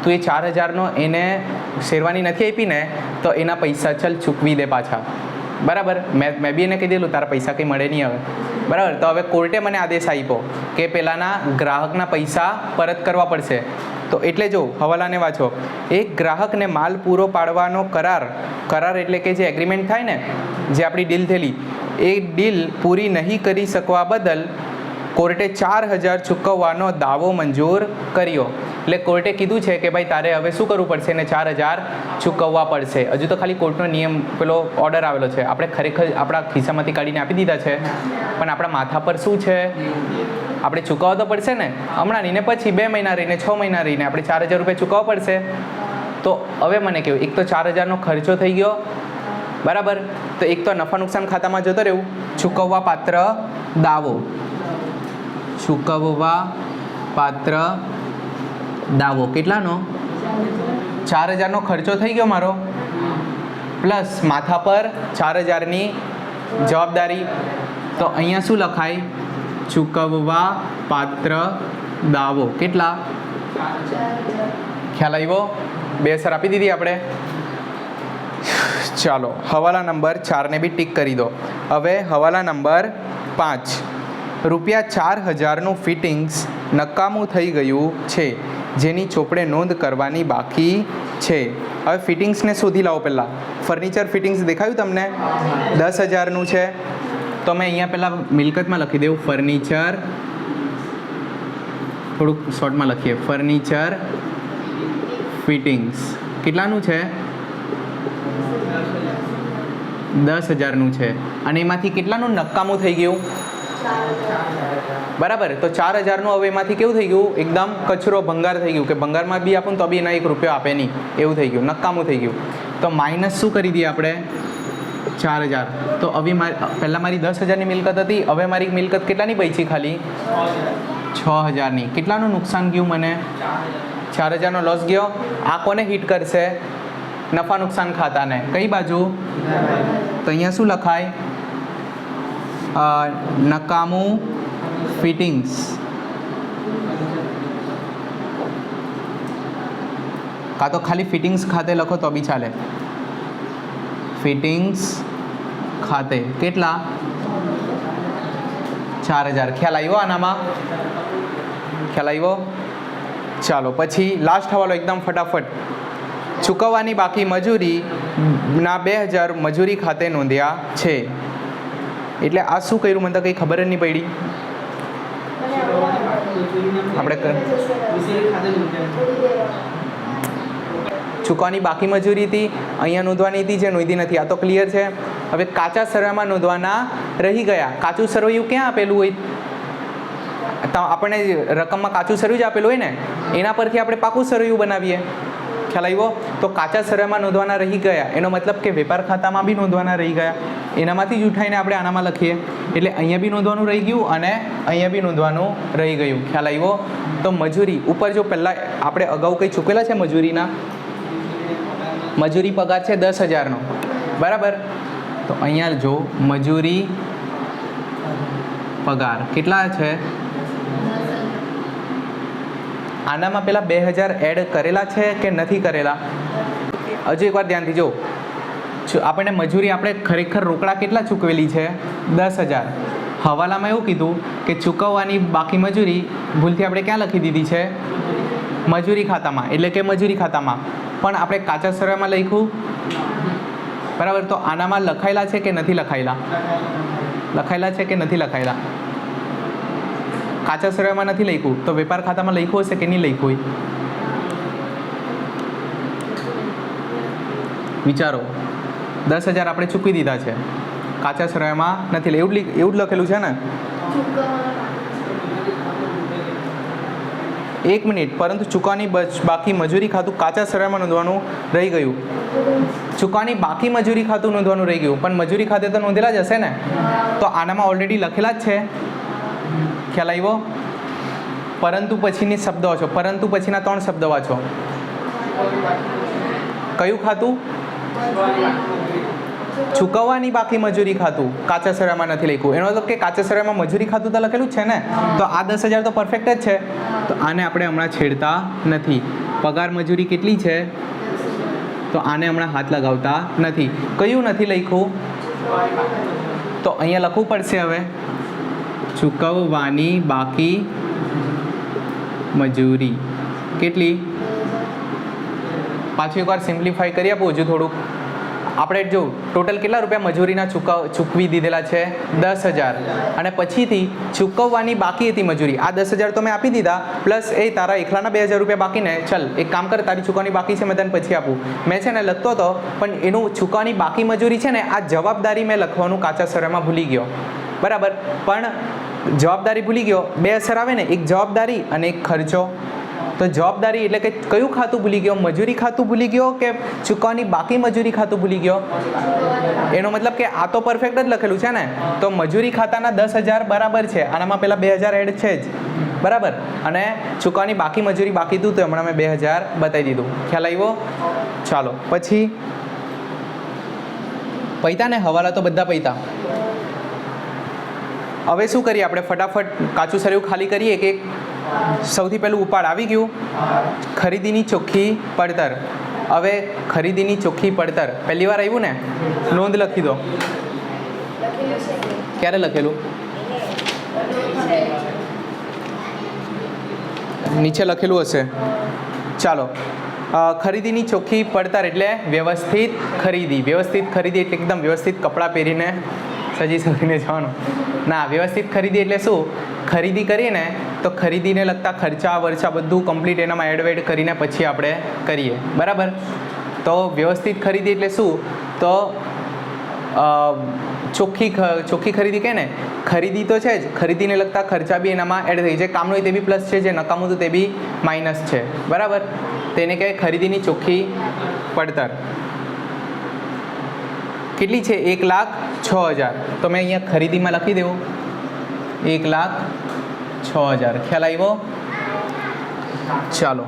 તું એ 4,000નો એને શેરવાની નથી આપી ને, તો એના પૈસા ચાલ ચૂકવી દે પાછા, બરાબર? મેં બી એને કહી દેલું તારા પૈસા કંઈ મળે નહીં હવે, બરાબર? તો હવે કોર્ટે મને આદેશ આપ્યો કે પહેલાંના ગ્રાહકના પૈસા પરત કરવા પડશે. તો એટલે જો હવાલાને વાંચો. એક ગ્રાહકને માલ પૂરો પાડવાનો કરાર એટલે કે જે એગ્રીમેન્ટ થાય ને, જે આપણી ડીલ થયેલી, એ ડીલ પૂરી નહીં કરી શકવા બદલ કોર્ટે 4,000 ચૂકવવાનો દાવો મંજૂર કર્યો. એટલે કોર્ટે કીધું છે કે ભાઈ તારે હવે શું કરવું પડશે, ને 4,000 ચૂકવવા પડશે. હજુ તો ખાલી કોર્ટનો નિયમ પેલો ઓર્ડર આવેલો છે, આપણે ખરેખર આપણા ખિસ્સામાંથી કાઢીને આપી દીધા છે, પણ આપણા માથા પર શું છે, આપણે ચૂકવવા તો પડશે ને. હમણાં નહીં ને પછી 2 મહિના રહીને 6 મહિના રહીને આપણે 4,000 રૂપિયા ચૂકવવા પડશે. તો હવે મને કહ્યું, એક તો 4,000નો ખર્ચો થઈ ગયો, બરાબર? તો એક તો નફા નુકસાન ખાતામાં જતો રહેવું. ચૂકવવા પાત્ર દાવો, ચૂકવવા પાત્ર દાવો કેટલાનો? 4,000નો ખર્ચો થઈ ગયો મારો, પ્લસ માથા પર 4,000ની જવાબદારી. તો અહીંયા શું લખાય? ચૂકવવા પાત્ર દાવો કેટલા? ખ્યાલ આવ્યો? 2 અસર આપી દીધી આપણે. ચાલો હવાલા નંબર 4ને બી ટીક કરી દો. હવે હવાલા નંબર 5, ₹4,000નું ફિટિંગ્સ નકામું થઈ ગયું છે, જેની ચોપડે નોંધ કરવાની બાકી છે. હવે ફિટિંગ્સને શોધી લાવો પહેલાં. ફર્નિચર ફિટિંગ્સ દેખાયું તમને? 10,000નું છે. તો મેં અહીંયા પહેલાં મિલકતમાં લખી દઉં ફર્નિચર, થોડુંક શોર્ટમાં લખીએ ફર્નિચર ફિટિંગ્સ. કેટલાનું છે? 10,000નું છે. અને એમાંથી કેટલાનું નકામું થઈ ગયું? બરાબર. તો 4,000નું હવે એમાંથી કેવું થઈ ગયું? એકદમ કચરો, ભંગાર થઈ ગયું, કે ભંગારમાં બી આપું તો બી એના 1 રૂપિયો આપે નહીં એવું થઈ ગયું, નકામું થઈ ગયું. તો માઇનસ શું કરી દઈએ આપણે? 4,000. તો હવે પહેલાં મારી 10,000ની મિલકત હતી, હવે મારી મિલકત કેટલાની બચી? ખાલી 6,000ની. કેટલાનું નુકસાન ગયું મને? 4,000નો લોસ ગયો. આ કોને હિટ કરશે? નફા નુકસાન ખાતાને. કઈ બાજુ? તો અહીંયા શું લખાય? નકામું ફિટિંગ્સ. કાં તો ખાલી ફિટિંગ્સ ખાતે લખો તો બી ચાલે. ફિટિંગ્સ ખાતે કેટલા? 4,000. ખ્યાલ આવ્યો આનામાં? ખ્યાલ આવ્યો? ચાલો પછી લાસ્ટ હવાલો એકદમ ફટાફટ. ચૂકવવાની બાકી મજૂરીના 2,000 મજૂરી ખાતે નોંધ્યા છે. એટલે આ શું કર્યું? મને તો કંઈ ખબર જ નહીં પડી. આપણે ચૂકવવાની બાકી મજૂરી હતી, અહીંયા નોંધવાની હતી, જે નોંધી નથી. આ તો ક્લિયર છે. હવે કાચા સરવાયામાં નોંધવાના રહી ગયા. કાચું સરવૈયું ક્યાં આપેલું હોય? તો આપણે રકમમાં કાચું સરવૈયું જ આપેલું હોય ને, એના પરથી આપણે પાકું સરવૈયું બનાવીએ. ખ્યાલ આવ્યો? તો કાચા સરવાયામાં નોંધવાના રહી ગયા એનો મતલબ કે વેપાર ખાતામાં બી નોંધવાના રહી ગયા. એનામાંથી જ ઉઠાઈને આપણે આનામાં લખીએ. એટલે અહીંયા બી નોંધવાનું રહી ગયું અને અહીંયા બી નોંધવાનું રહી ગયું. ખ્યાલ આવ્યો? તો મજૂરી ઉપર જો પહેલાં આપણે અગાઉ કંઈ ચૂકેલા છે મજૂરીના? મજૂરી પગાર છે 10,000નો, બરાબર. તો અહીંયા જો મજૂરી પગાર કેટલા છે? આનામાં પેલા 2,000 એડ કરેલા છે કે નથી કરેલા? હજુ એકવાર ધ્યાનથી જો. આપણને મજૂરી આપણે ખરેખર રોકડા કેટલા ચૂકવેલી છે? 10,000. હવાલામાં એવું કીધું કે ચૂકવવાની બાકી મજૂરી ભૂલથી આપણે ક્યાં લખી દીધી છે? મજૂરી ખાતામાં. એટલે કે મજૂરી ખાતામાં પણ આપણે કાચા સરવાયામાં લખ્યું, બરાબર. તો આનામાં લખાયેલા છે કે નથી લખાયેલા? લખાયેલા છે કે નથી લખાયેલા? કાચા સરવાયામાં નથી લખ્યું તો વેપાર ખાતામાં લખ્યું હશે કે નહીં લખ્યું હોય? વિચારો. 10,000 આપણે ચૂકવી દીધા છે, કાચા સરવાયામાં નથી. એવું જ લખેલું છે ને? 1 મિનિટ. પરંતુ ચૂકવવાની બાકી મજૂરી ખાતું કાચા સરવાયામાં નોંધવાનું રહી ગયું. ચૂકવવાની બાકી મજૂરી ખાતું નોંધવાનું રહી ગયું, પણ મજૂરી ખાતે તો નોંધેલા જ હશે ને? તો આનામાં ઓલરેડી લખેલા જ છે. ખ્યાલ આવ્યો? પરંતુ પછીની શબ્દ વાંચો. પરંતુ પછીના 3 શબ્દ વાંચો. કયું ખાતું? ચૂકવવાની બાકી મજૂરી ખાતું કાચા સરવાયામાં નથી લખ્યું. એનો મતલબ કે કાચા સરવાયામાં મજૂરી ખાતું તો લખેલું જ છે ને? તો આ 10,000 તો પરફેક્ટ જ છે. તો આને આપણે હમણાં છેડતા નથી. પગાર મજૂરી કેટલી છે? તો આને હમણાં હાથ લગાવતા નથી. કયું નથી લખ્યું? તો અહીંયા લખવું પડશે હવે. ચૂકવવાની બાકી મજૂરી કેટલી? પાછું એકવાર સિમ્પ્લિફાઈ કરી આપું હજુ થોડુંક. આપણે જો ટોટલ કેટલા રૂપિયા મજૂરીના ચૂકવી દીધેલા છે? 10,000. અને પછીથી ચૂકવવાની બાકી હતી મજૂરી. આ 10,000 તો મેં આપી દીધા, પ્લસ એ તારા એકલાના 2,000 રૂપિયા બાકી ને. ચલ એક કામ કર, તારી ચૂકવવાની બાકી છે, મેં તને પછી આપું. મેં છે ને લખતો હતો, પણ એનું ચૂકવવાની બાકી મજૂરી છે ને, આ જવાબદારી મેં લખવાનું કાચા સરવાયામાં ભૂલી ગયો, બરાબર. પણ જવાબદારી ભૂલી ગયો. 2 અસર આવે ને, એક જવાબદારી અને એક ખર્ચો. તો જવાબદારી એટલે કે કયું ખાતું ભૂલી ગયો? મજૂરી ખાતું ભૂલી ગયો કે ચૂકવવાની બાકી મજૂરી ખાતું ભૂલી ગયો? એનો મતલબ કે આ તો પરફેક્ટ જ લખેલું છે ને. તો મજૂરી ખાતાના 10,000 બરાબર છે. આનામાં પેલા 2,000 એડ છે જ, બરાબર. અને ચૂકવવાની બાકી મજૂરી બાકી હતું તો હમણાં મેં 2,000 બતાવી દીધું. ખ્યાલ આવ્યો? ચાલો પછી પૈતા ને હવાલા તો બધા પૈતા. હવે શું કરીએ આપણે? ફટાફટ કાચું સરવૈયું ખાલી કરીએ કે સૌથી પહેલું ઉપાડ આવી ગયું. ખરીદીની ચોખ્ખી પડતર. હવે ખરીદીની ચોખ્ખી પડતર પહેલી વાર આવ્યું ને? નોંધ લખી દો. ક્યારે લખેલું? નીચે લખેલું હશે. ચાલો, ખરીદીની ચોખ્ખી પડતર એટલે વ્યવસ્થિત ખરીદી. વ્યવસ્થિત ખરીદી એટલે એકદમ વ્યવસ્થિત કપડાં પહેરીને સજી સજીને જવાનું ના. વ્યવસ્થિત ખરીદી એટલે શું? ખરીદી કરીએ ને તો ખરીદીને લગતા ખર્ચા વર્ચા બધું કમ્પ્લીટ એનામાં એડ કરીને પછી આપણે કરીએ, બરાબર. તો વ્યવસ્થિત ખરીદી એટલે શું? તો ચોખ્ખી ખરીદી કહે ને, ખરીદી તો છે જ, ખરીદીને લગતા ખર્ચા બી એનામાં એડ થઈ જાય. કામનું હોય તે બી પ્લસ છે, જે નકામું તો તે બી માઇનસ છે, બરાબર. તેને કહે ખરીદીની ચોખ્ખી પડતર. કેટલી છે? 1,06,000. તો મેં અહીંયા ખરીદીમાં લખી દેવું 1,06,000. ખ્યાલ આવ્યો? ચાલો,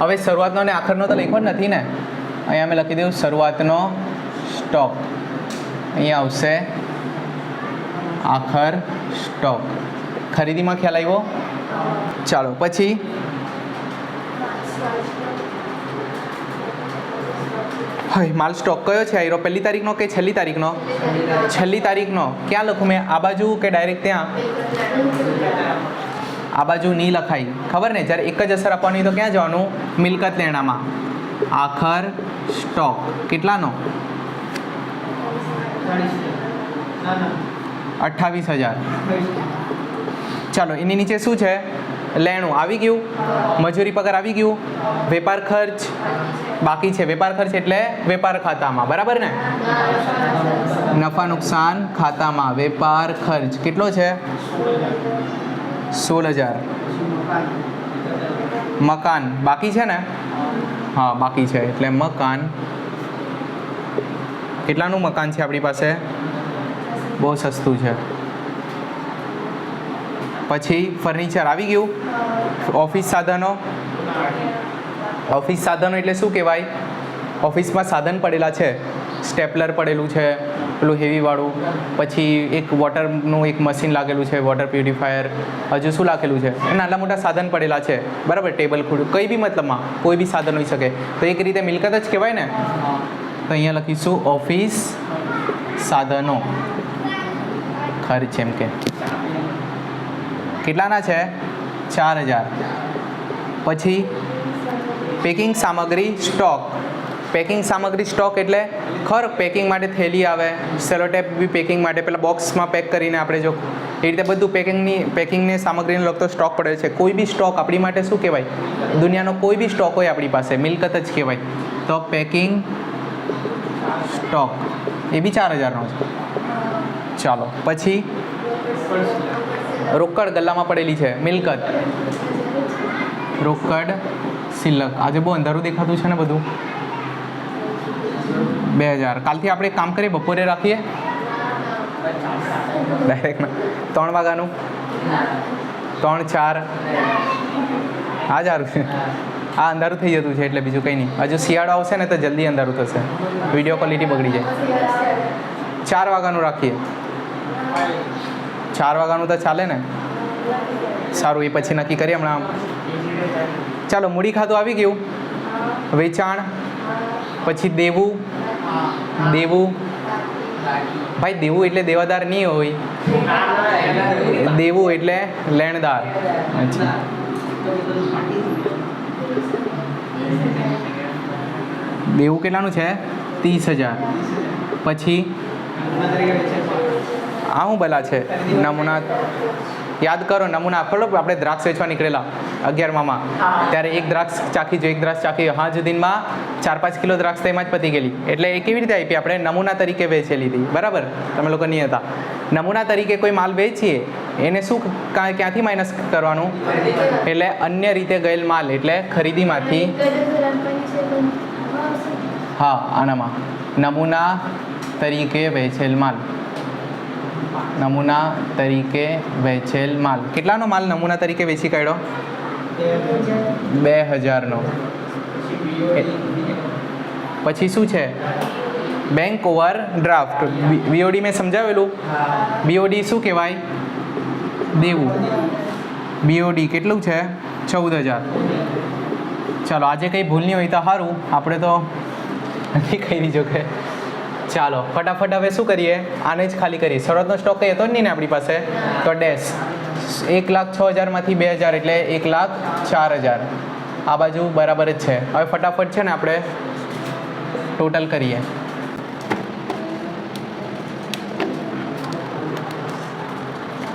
હવે શરૂઆતનો અને આખરનો તો લખ્યો જ નથી ને. અહીંયા મેં લખી દઉં શરૂઆતનો સ્ટોક, અહીંયા આવશે આખર સ્ટોક. ખરીદીમાં ખ્યાલ આવ્યો? ચાલો, પછી હા, માલ સ્ટોક કયો છે? આયરો પહેલી તારીખનો કે છેલ્લી તારીખનો? છેલ્લી તારીખનો. ક્યાં લખું મેં? આ બાજુ કે ડાયરેક્ટ ત્યાં? આ બાજુ નહીં લખાય, ખબર ને? જ્યારે એક જ અસર આપવાની તો ક્યાં જવાનું? મિલકત લેણામાં. આખર સ્ટોક કેટલાનો? 28,000. ચાલો, એની નીચે શું છે? લેણું આવી ગયું, મજૂરી પગાર આવી ગયું, વેપાર ખર્ચ બાકી છે. વેપાર ખર્ચ એટલે વેપાર ખાતામાં, બરાબર ને? નફા નુકસાન ખાતામાં વેપાર ખર્ચ કેટલો છે? 16,000. મકાન બાકી છે ને? હા, બાકી છે. એટલે મકાન કેટલાનું મકાન છે આપણી પાસે? બહુ સસ્તું છે. પછી ફર્નિચર આવી ગયું. ઓફિસ સાધનો. ઓફિસ સાધનો એટલે શું કહેવાય? ઓફિસમાં સાધન પડેલા છે, સ્ટેપલર પડેલું છે, પેલું હેવીવાળું, પછી એક વોટરનું એક મશીન લાગેલું છે, વોટર પ્યુરિફાયર, હજુ શું લાગેલું છે? નાના મોટા સાધન પડેલા છે, બરાબર. ટેબલ ખુરશી, કંઈ બી મતલબમાં કોઈ બી સાધન હોઈ શકે. તો એક રીતે મિલકત જ કહેવાય ને. તો અહીંયા લખીશું ઓફિસ સાધનો ખર્ચ. એમ કે કેટલાના છે? 4,000. પછી પેકિંગ સામગ્રી સ્ટોક. પેકિંગ સામગ્રી સ્ટોક એટલે ખર પેકિંગ માટે થેલી આવે, સેલોટેપ બી પેકિંગ માટે, પેલા બોક્સમાં પેક કરીને આપણે જો એ રીતે બધું પેકિંગને સામગ્રીને લગતો સ્ટોક પડે છે. કોઈ બી સ્ટોક આપણી માટે શું કહેવાય? દુનિયાનો કોઈ બી સ્ટોક હોય આપણી પાસે મિલકત જ કહેવાય. તો પેકિંગ સ્ટોક એ બી 4,000નો છે. ચાલો, પછી રોકડ ગલ્લામાં પડેલી છે મિલકત. રોકડ સિલક. આજે બહુ અંધારું દેખાતું છે ને બધું. 2,000. કાલથી આપણે કામ કરીએ, બપોરે રાખીએ ડાયરેક્ટ 3 વાગ્યાનું. 3, 4 આ જ સારું છે. આ અંધારું થઈ જતું છે એટલે બીજું કંઈ નહીં. હજુ શિયાળો આવશે ને તો જલ્દી અંધારું થશે, વિડીયો ક્વોલિટી બગડી જાય. 4 વાગ્યાનું રાખીએ. 4 વાગ્યાનું તો ચાલે ને? સારું, એ પછી નક્કી કરીએ હમણાં. ચાલો, મૂડી ખાતું આવી ગયું. વેચાણ. પછી દેવું. દેવું ભાઈ, દેવું એટલે દેવાદાર નહીં હોય, દેવું એટલે લેણદાર. દેવું કેટલાનું છે? 30,000. પછી આ શું ભલા છે? નમૂના યાદ કરો. નમૂના ખરો, આપણે દ્રાક્ષ વેચવા નીકળેલા 11માં ત્યારે એક દ્રાક્ષ ચાખી જો, એક દ્રાક્ષ ચાખી હા સુધીમાં 4-5 કિલો દ્રાક્ષ તેમાં જ પતી ગયેલી. એટલે એ કેવી રીતે આપી? આપણે નમૂના તરીકે વેચેલી હતી, બરાબર. તમે લોકો નહીં હતા. નમૂના તરીકે કોઈ માલ વેચીએ એને શું ક્યાંથી માઇનસ કરવાનું? એટલે અન્ય રીતે ગયેલ માલ એટલે ખરીદીમાંથી. હા, આનામાં નમૂના તરીકે વેચેલ માલ. નમૂના તરીકે વેચેલ માલ. કેટલાનો માલ નમૂના તરીકે વેચી કાઢ્યો? 2,000નો. પછી શું છે? Bank over draft. બીઓડી મેં સમજાવેલું. બીઓડી શું કહેવાય? દેવું. બીઓડી કેટલું છે? 14,000. ચાલો, આજે કંઈ ભૂલ નહીં હોય તો સારું, આપણે તો નથી કહી દીધો કે. ચાલો, ફટાફટ હવે શું કરીએ? આને જ ખાલી કરીએ. શરૂઆતનો સ્ટોક કંઈ હતો જ નહીં ને આપણી પાસે, તો ડેશ 1,06,000માંથી 2,000 એટલે 1,04,000. આ બાજુ બરાબર જ છે. હવે ફટાફટ છે ને આપણે ટોટલ કરીએ.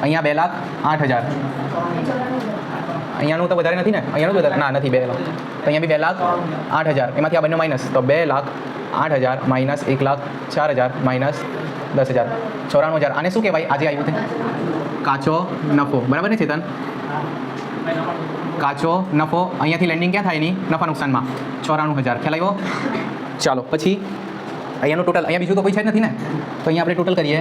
અહીંયા 2,08,000. અહીંયાનું તો વધારે નથી ને? અહીંયાનું જ વધારે ના નથી 2 લાખ. તો અહીંયા બી 2,08,000. એમાંથી આ બંને માઇનસ તો 2,08,000 માઇનસ 1,04,000 માઇનસ 10,000 94,000. આને શું કહેવાય? આજે આવ્યું તે કાચો નફો. બરાબર ને ચેતન? કાચો નફો. અહીંયાથી લેન્ડિંગ ક્યાં થાય એની? નફા નુકસાનમાં 94,000. ખ્યાલ આવ્યો? ચાલો પછી અહીંયાનું ટોટલ. અહીંયા બીજું તો કોઈ છે જ નથી ને? તો અહીંયા આપણે ટોટલ કરીએ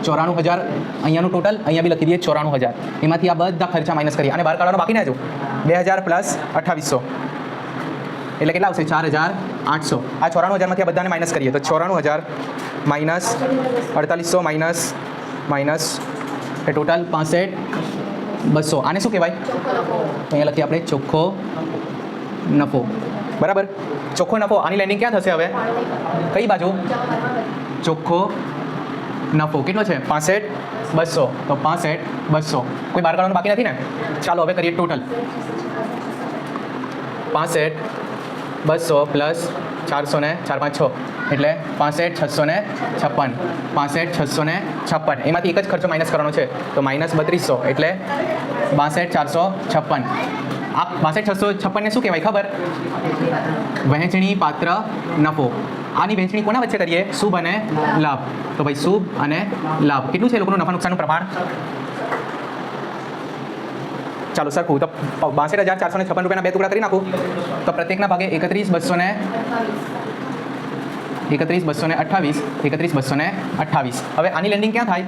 94,000. અહીંયાનું ટોટલ અહીંયા બી લખી દઈએ 94,000. એમાંથી આ બધા ખર્ચા માઇનસ કરીએ અને બહાર કાઢવાનો બાકી ના જો 2,000 પ્લસ 2,800 એટલે કેટલા આવશે? 4,800. આ 94,000માંથી આ બધાને માઇનસ કરીએ તો 94,000 માઇનસ 4,800 માઇનસ એ ટોટલ 65,200. આને શું કહેવાય? તો અહીંયા લખીએ આપણે ચોખ્ખો નફો. બરાબર? ચોખ્ખો નફો. આની લેન્ડિંગ ક્યાં થશે હવે? કઈ બાજુ? ચોખ્ખો નફો કેટલો છે? 65,200. તો 65,200 કોઈ બહાર કાઢવાનું બાકી નથી ને? ચાલો હવે કરીએ ટોટલ. 65,200 પ્લસ 400 ને 4 5 6 એટલે 65,656. 65,656. એમાંથી એક જ ખર્ચો માઇનસ કરવાનો છે તો માઇનસ 3,200 એટલે 62,456. આ 62,656 ને શું કહેવાય ખબર? વહેંચણી પાત્ર નફો. આની વહેંચણી કોના વચ્ચે કરીએ? શુભ અને લાભ. તો ભાઈ શુભ અને લાભ કેટલું છે એ લોકોનું નફા નુકસાનનું પ્રમાણ? ચાલો સરખું તો 62,456 રૂપિયાના બે ટુકડા કરી નાખું તો પ્રત્યેકના ભાગે 31,228. હવે આની લેન્ડિંગ ક્યાં થાય?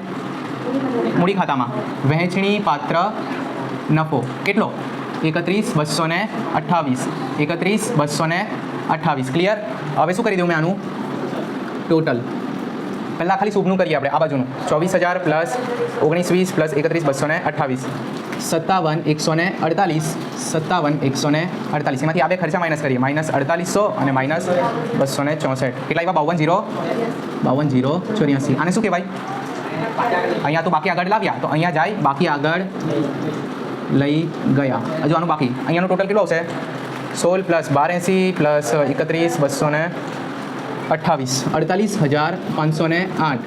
મૂડી ખાતામાં. વહેંચણી પાત્ર નફો કેટલો? 31,228. ક્લિયર? હવે શું કરી દઉં મેં આનું ટોટલ? પહેલાં ખાલી શુભનું કરીએ આપણે આ બાજુનું. 24,000 પ્લસ 19,20 પ્લસ 31,228 57,148. એમાંથી આ બે ખર્ચા માઇનસ કરીએ. માઇનસ 4,800 અને માઇનસ 264. કેટલા આવ્યા? 52,084. આને શું કહેવાય? અહીંયા તો બાકી આગળ લાવ્યા તો અહીંયા જાય બાકી આગળ લઈ ગયા. હજુ આનું બાકી. અહીંયાનું ટોટલ કેટલું આવશે? 16 પ્લસ 1280 પ્લસ 31,228 48,508.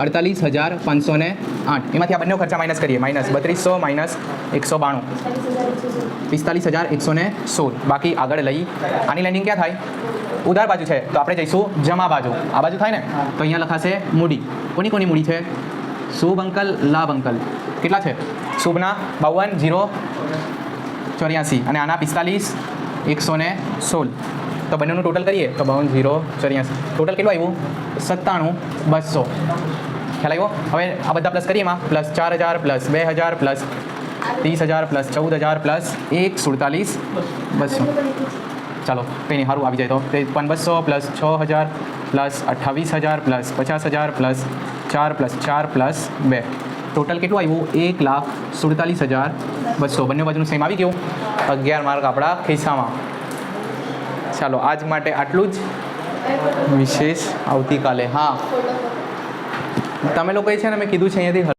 48,508. એમાંથી આ બંને ખર્ચા માઇનસ કરીએ. Minus 3,200 minus 192 45,116. બાકી આગળ લઈ. આની લેન્ડિંગ ક્યાં થાય? ઉધાર બાજુ છે તો આપણે જઈશું જમા બાજુ. આ બાજુ થાય ને તો અહીંયા લખાશે મૂડી. કોની કોની મૂડી છે? શુભ અંકલ, લાભ અંકલ. કેટલા છે? શુભના 52,084 અને આના 45,116. તો બંનેનું ટોટલ કરીએ તો 52,084. ટોટલ કેટલું આવ્યું? 97,200. ખ્યાલ આવ્યો? હવે આ બધા પ્લસ કરીએ એમાં plus 4,000 plus 2,000 plus 30,000 plus 14,000 plus 1,47,200. ચાલો કંઈ નહીં, સારું આવી જાય તો 53,200 plus 6,000 plus 28,000 plus 50,000 plus 4 plus 4 plus 2. Total કેટલું આવ્યું? 1,47,200. બંને બાજુનું સેમ આવી ગયું. 11 માર્ક આપણા ખિસ્સામાં. ચાલો આજ માટે આટલું જ. વિશેષ આવતીકાલે. હા તમે લોકોએ છે ને મેં કીધું છે અહીંયાથી